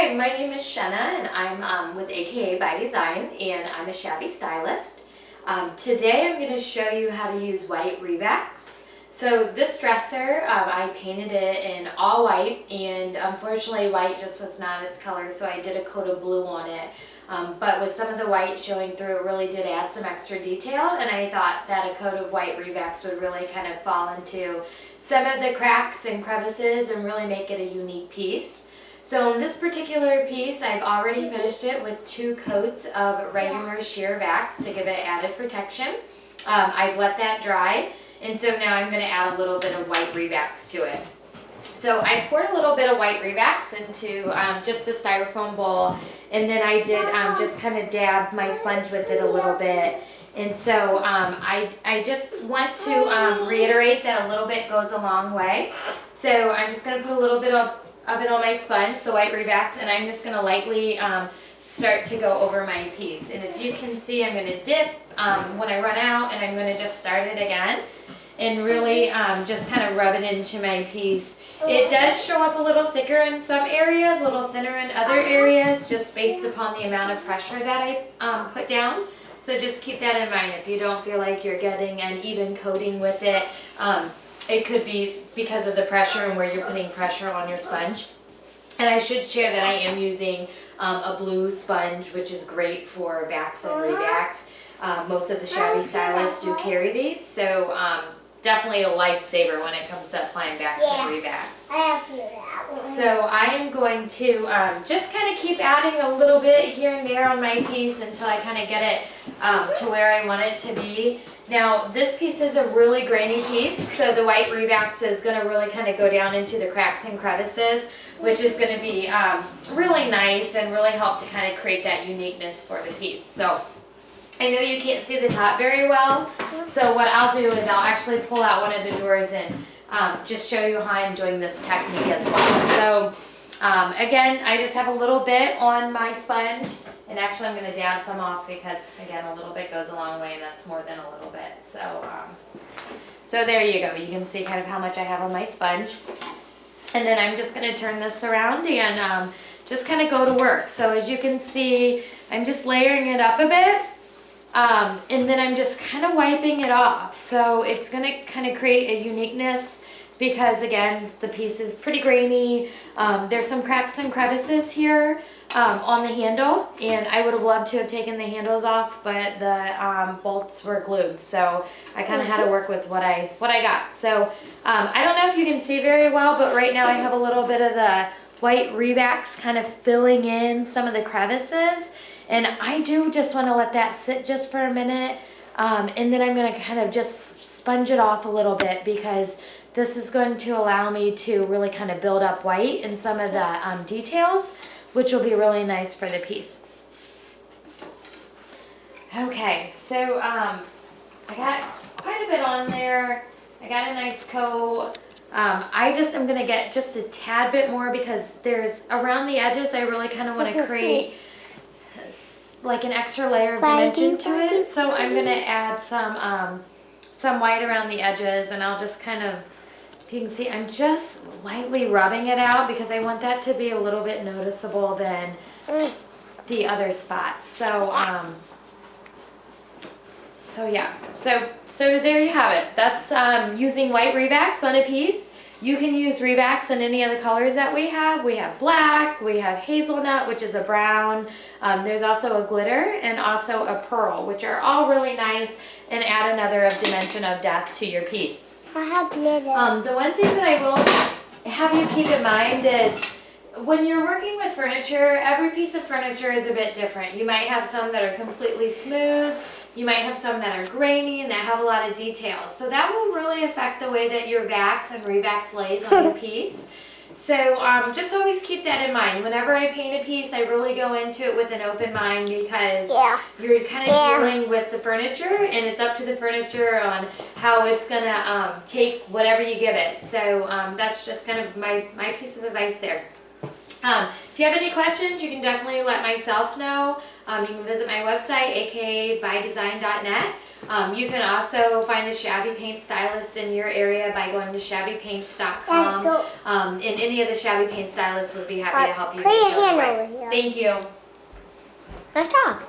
Hi, my name is Shenna and I'm with AKA by Design and I'm a Shabby stylist. Today I'm going to show you how to use white ReVAX. So this dresser, I painted it in all white and unfortunately white just was not its color, so I did a coat of blue on it. But with some of the white showing through, it really did add some extra detail, and I thought that a coat of white ReVAX would really kind of fall into some of the cracks and crevices and really make it a unique piece. So in this particular piece, I've already finished it with 2 coats of regular sheer wax to give it added protection. I've let that dry, and so now I'm going to add a little bit of white ReVAX to it. So I poured a little bit of white ReVAX into just a styrofoam bowl, and then I did just kind of dab my sponge with it a little bit. And so I just want to reiterate that a little bit goes a long way. So I'm just going to put a little bit of it on my sponge, the white ReVAX, and I'm just going to lightly start to go over my piece. And if you can see, I'm going to dip when I run out, and I'm going to just start it again and really just kind of rub it into my piece. It does show up a little thicker in some areas, a little thinner in other areas, just based upon the amount of pressure that I put down. So just keep that in mind. If you don't feel like you're getting an even coating with it, it could be because of the pressure and where you're putting pressure on your sponge. And I should share that I am using a blue sponge, which is great for Vax and ReVAX. Most of the Shabby stylists do carry these, so definitely a lifesaver when it comes to applying Vax and ReVAX. So I am going to just kind of keep adding a little bit here and there on my piece until I kind of get it to where I want it to be. Now this piece is a really grainy piece, so the white ReVAX is going to really kind of go down into the cracks and crevices, which is going to be really nice and really help to kind of create that uniqueness for the piece. So I know you can't see the top very well, so what I'll do is I'll actually pull out one of the drawers and just show you how I'm doing this technique as well. So again, I just have a little bit on my sponge. And actually I'm going to dab some off because, again, a little bit goes a long way, and that's more than a little bit. So there you go. You can see kind of how much I have on my sponge. And then I'm just going to turn this around and just kind of go to work. So as you can see, I'm just layering it up a bit. And then I'm just kind of wiping it off. So it's going to kind of create a uniqueness because, again, the piece is pretty grainy. There's some cracks and crevices here on the handle, and I would have loved to have taken the handles off, but the bolts were glued, so I kind of had to work with what I got. So I don't know if you can see very well, but right now I have a little bit of the white ReVAX kind of filling in some of the crevices, and I do just want to let that sit just for a minute, and then I'm going to kind of just sponge it off a little bit because this is going to allow me to really kind of build up white in some of the details, which will be really nice for the piece. Okay, so I got quite a bit on there. I got a nice coat. I just am going to get just a tad bit more because there's around the edges I really kind of want to create like an extra layer of dimension to it. So I'm going to add some white around the edges, and I'll just kind of, if you can see, I'm just lightly rubbing it out because I want that to be a little bit noticeable than the other spots. So, yeah. So there you have it. That's using white ReVAX on a piece. You can use ReVAX in any of the colors that we have. We have black, we have hazelnut, which is a brown. There's also a glitter and also a pearl, which are all really nice and add another dimension of depth to your piece. I have glitter. The one thing that I will have you keep in mind is when you're working with furniture, every piece of furniture is a bit different. You might have some that are completely smooth. You might have some that are grainy and that have a lot of details. So that will really affect the way that your Vax and ReVAX lays on your piece. So just always keep that in mind. Whenever I paint a piece, I really go into it with an open mind because you're kind of dealing with the furniture, and it's up to the furniture on how it's going to take whatever you give it. So that's just kind of my piece of advice there. If you have any questions, you can definitely let myself know. You can visit my website, akabydesign.net. You can also find a Shabby paint stylist in your area by going to shabbypaints.com. And any of the Shabby paint stylists would be happy to help you. Put your hand over here. Thank you. Let's talk.